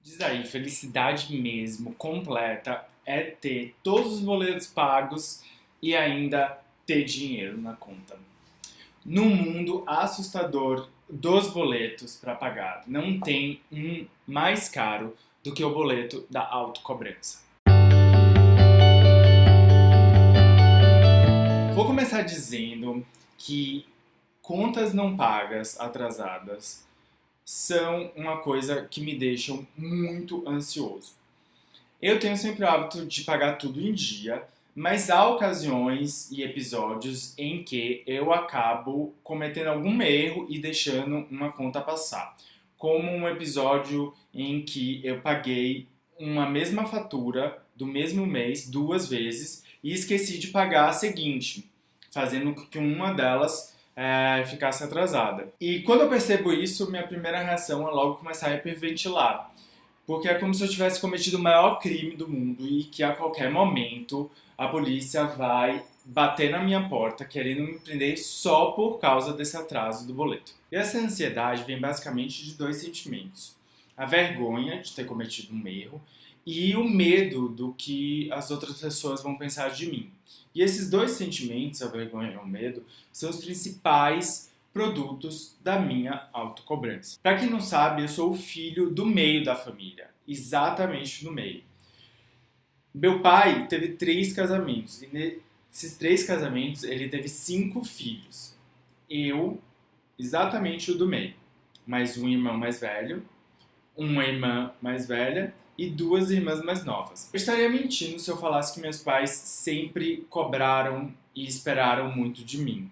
Diz aí, felicidade mesmo, completa, é ter todos os boletos pagos e ainda ter dinheiro na conta. No mundo assustador dos boletos para pagar, não tem um mais caro do que o boleto da autocobrança. Vou começar dizendo que contas não pagas atrasadas são uma coisa que me deixam muito ansioso. Eu tenho sempre o hábito de pagar tudo em dia, mas há ocasiões e episódios em que eu acabo cometendo algum erro e deixando uma conta passar. Como um episódio em que eu paguei uma mesma fatura do mesmo mês duas vezes e esqueci de pagar a seguinte, fazendo com que uma delas ficasse atrasada. E quando eu percebo isso, minha primeira reação é logo começar a hiperventilar. Porque é como se eu tivesse cometido o maior crime do mundo e que a qualquer momento a polícia vai bater na minha porta querendo me prender só por causa desse atraso do boleto. E essa ansiedade vem basicamente de dois sentimentos: a vergonha de ter cometido um erro e o medo do que as outras pessoas vão pensar de mim. E esses dois sentimentos, a vergonha e o medo, são os principais produtos da minha autocobrança. Para quem não sabe, eu sou o filho do meio da família, exatamente no meio. Meu pai teve três casamentos e nesses três casamentos ele teve cinco filhos. Eu, exatamente o do meio, mais um irmão mais velho, uma irmã mais velha e duas irmãs mais novas. Eu estaria mentindo se eu falasse que meus pais sempre cobraram e esperaram muito de mim.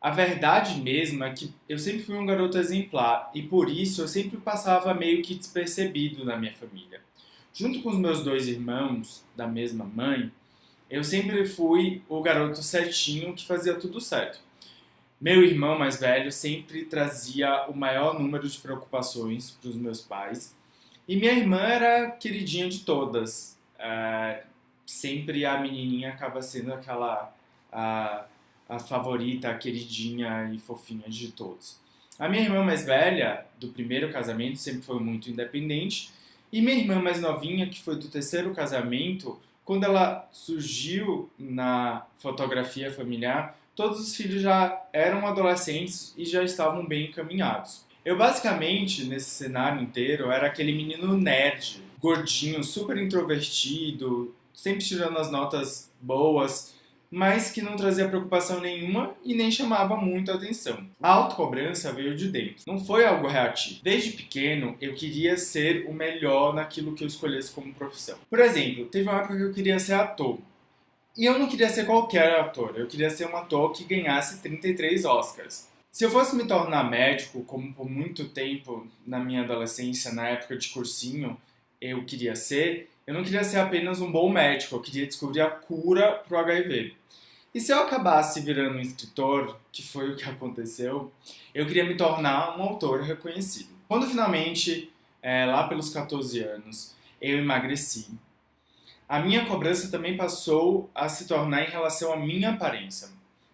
A verdade mesmo é que eu sempre fui um garoto exemplar e por isso eu sempre passava meio que despercebido na minha família. Junto com os meus dois irmãos da mesma mãe, eu sempre fui o garoto certinho que fazia tudo certo. Meu irmão mais velho sempre trazia o maior número de preocupações para os meus pais e minha irmã era a queridinha de todas. Sempre a menininha acaba sendo aquela a favorita, a queridinha e fofinha de todos. A minha irmã mais velha, do primeiro casamento, sempre foi muito independente. E minha irmã mais novinha, que foi do terceiro casamento, quando ela surgiu na fotografia familiar, todos os filhos já eram adolescentes e já estavam bem encaminhados. Eu basicamente, nesse cenário inteiro, era aquele menino nerd, gordinho, super introvertido, sempre tirando as notas boas, mas que não trazia preocupação nenhuma e nem chamava muita atenção. A autocobrança veio de dentro, não foi algo reativo. Desde pequeno, eu queria ser o melhor naquilo que eu escolhesse como profissão. Por exemplo, teve uma época que eu queria ser ator. E eu não queria ser qualquer ator, eu queria ser um ator que ganhasse 33 Oscars. Se eu fosse me tornar médico, como por muito tempo na minha adolescência, na época de cursinho, eu queria ser, eu não queria ser apenas um bom médico, eu queria descobrir a cura para o HIV. E se eu acabasse virando um escritor, que foi o que aconteceu, eu queria me tornar um autor reconhecido. Quando finalmente, lá pelos 14 anos, eu emagreci, a minha cobrança também passou a se tornar em relação à minha aparência.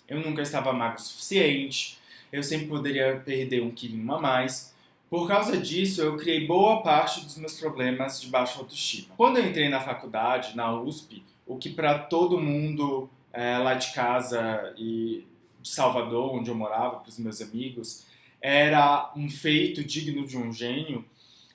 Eu nunca estava magro o suficiente, eu sempre poderia perder um quilinho a mais. Por causa disso, eu criei boa parte dos meus problemas de baixa autoestima. Quando eu entrei na faculdade, na USP, o que para todo mundo lá de casa e de Salvador, onde eu morava, para os meus amigos, era um feito digno de um gênio,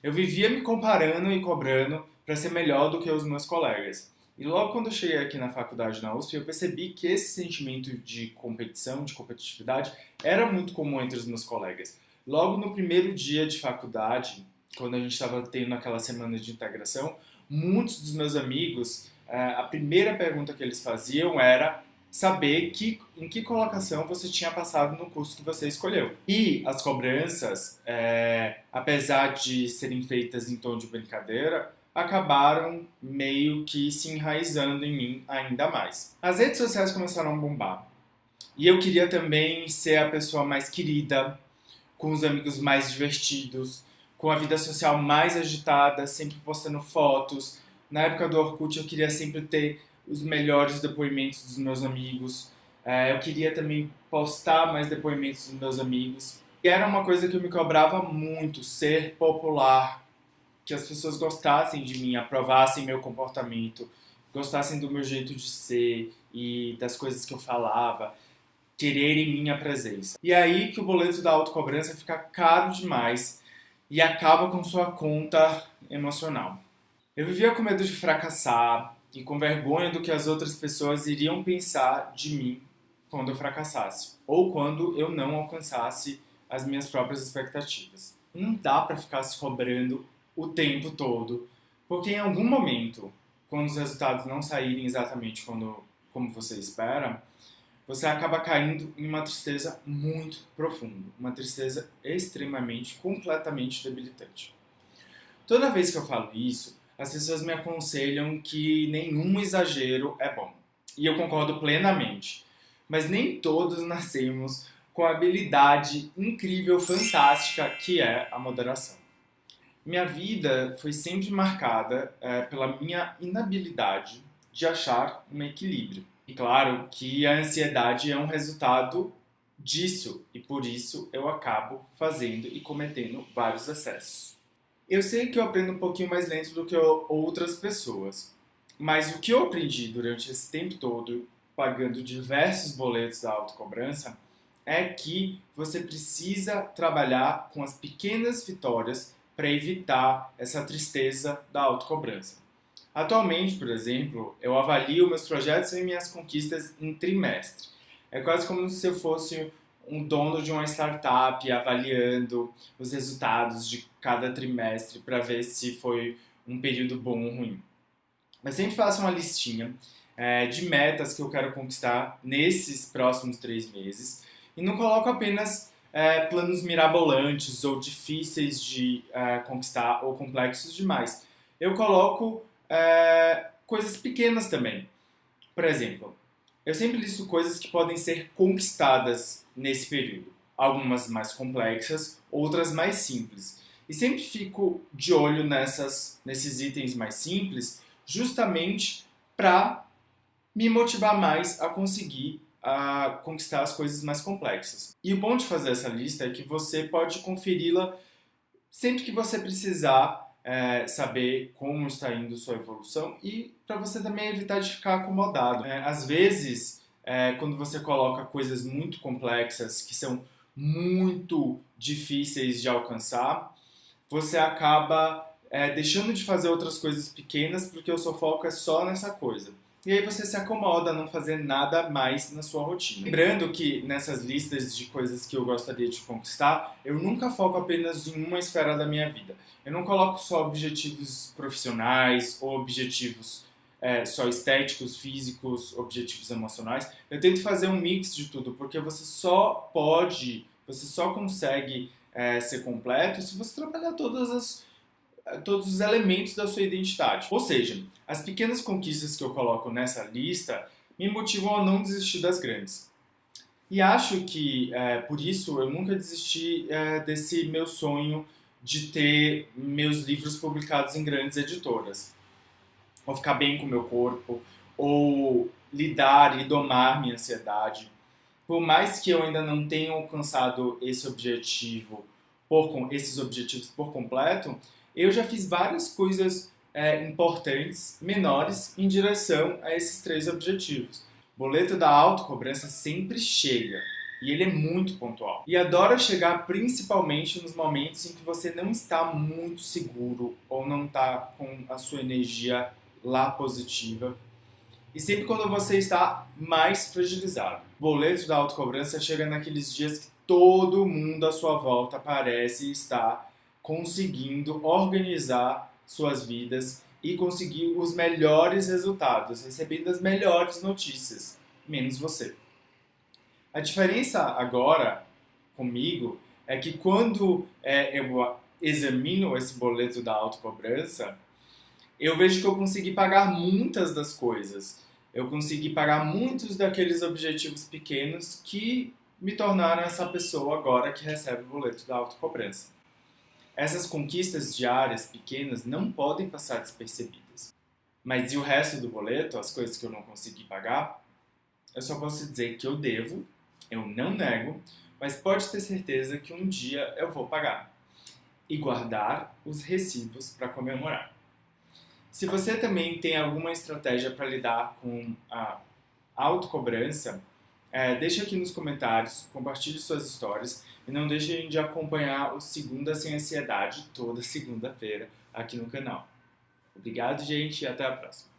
eu vivia me comparando e cobrando para ser melhor do que os meus colegas. E logo quando eu cheguei aqui na faculdade na USP, eu percebi que esse sentimento de competição, de competitividade, era muito comum entre os meus colegas. Logo no primeiro dia de faculdade, quando a gente estava tendo aquela semana de integração, muitos dos meus amigos, a primeira pergunta que eles faziam era saber em que colocação você tinha passado no curso que você escolheu. E as cobranças, apesar de serem feitas em tom de brincadeira, acabaram meio que se enraizando em mim ainda mais. As redes sociais começaram a bombar. E eu queria também ser a pessoa mais querida, com os amigos mais divertidos, com a vida social mais agitada, sempre postando fotos. Na época do Orkut eu queria sempre ter os melhores depoimentos dos meus amigos. Eu queria também postar mais depoimentos dos meus amigos. E era uma coisa que eu me cobrava muito, ser popular, que as pessoas gostassem de mim, aprovassem meu comportamento, gostassem do meu jeito de ser e das coisas que eu falava, quererem minha presença. E aí que o boleto da autocobrança fica caro demais e acaba com sua conta emocional. Eu vivia com medo de fracassar e com vergonha do que as outras pessoas iriam pensar de mim quando eu fracassasse ou quando eu não alcançasse as minhas próprias expectativas. Não dá para ficar se cobrando o tempo todo, porque em algum momento, quando os resultados não saírem exatamente como você espera, você acaba caindo em uma tristeza muito profunda, uma tristeza extremamente, completamente debilitante. Toda vez que eu falo isso, as pessoas me aconselham que nenhum exagero é bom. E eu concordo plenamente. Mas nem todos nascemos com a habilidade incrível, fantástica que é a moderação. Minha vida foi sempre marcada pela minha inabilidade de achar um equilíbrio. E claro que a ansiedade é um resultado disso, e por isso eu acabo fazendo e cometendo vários excessos. Eu sei que eu aprendo um pouquinho mais lento do que outras pessoas, mas o que eu aprendi durante esse tempo todo, pagando diversos boletos da autocobrança, é que você precisa trabalhar com as pequenas vitórias para evitar essa tristeza da autocobrança. Atualmente, por exemplo, eu avalio meus projetos e minhas conquistas em trimestre. É quase como se eu fosse um dono de uma startup avaliando os resultados de cada trimestre para ver se foi um período bom ou ruim. Eu sempre faço uma listinha de metas que eu quero conquistar nesses próximos 3 meses e não coloco apenas planos mirabolantes ou difíceis de conquistar ou complexos demais. Eu coloco coisas pequenas também. Por exemplo, eu sempre listo coisas que podem ser conquistadas nesse período. Algumas mais complexas, outras mais simples. E sempre fico de olho nesses itens mais simples, justamente para me motivar mais a conseguir conquistar as coisas mais complexas. E o bom de fazer essa lista é que você pode conferi-la sempre que você precisar saber como está indo sua evolução e para você também evitar de ficar acomodado. Às vezes, quando você coloca coisas muito complexas que são muito difíceis de alcançar, você acaba deixando de fazer outras coisas pequenas porque o seu foco é só nessa coisa. E aí você se acomoda a não fazer nada mais na sua rotina. Lembrando que nessas listas de coisas que eu gostaria de conquistar, eu nunca foco apenas em uma esfera da minha vida. Eu não coloco só objetivos profissionais ou objetivos só estéticos, físicos, objetivos emocionais. Eu tento fazer um mix de tudo, porque você só consegue ser completo se você trabalhar todos os elementos da sua identidade. Ou seja, as pequenas conquistas que eu coloco nessa lista me motivam a não desistir das grandes. E acho que, por isso, eu nunca desisti desse meu sonho de ter meus livros publicados em grandes editoras. Ou ficar bem com o meu corpo, ou lidar e domar minha ansiedade. Por mais que eu ainda não tenha alcançado esses objetivos por completo, eu já fiz várias coisas importantes, menores, em direção a esses 3 objetivos. O boleto da autocobrança sempre chega, e ele é muito pontual. E adora chegar principalmente nos momentos em que você não está muito seguro ou não está com a sua energia lá positiva. E sempre quando você está mais fragilizado. O boleto da autocobrança chega naqueles dias que todo mundo à sua volta parece estar conseguindo organizar suas vidas e conseguir os melhores resultados, recebendo as melhores notícias, menos você. A diferença agora comigo é que quando eu examino esse boleto da autocobrança, eu vejo que eu consegui pagar muitas das coisas. Eu consegui pagar muitos daqueles objetivos pequenos que me tornaram essa pessoa agora que recebe o boleto da autocobrança. Essas conquistas diárias pequenas não podem passar despercebidas. Mas e o resto do boleto, as coisas que eu não consegui pagar? Eu só posso dizer que eu devo, eu não nego, mas pode ter certeza que um dia eu vou pagar. e guardar os recibos para comemorar. Se você também tem alguma estratégia para lidar com a autocobrança, deixe aqui nos comentários, compartilhe suas histórias e não deixem de acompanhar o Segunda Sem Ansiedade toda segunda-feira aqui no canal. Obrigado, gente, e até a próxima.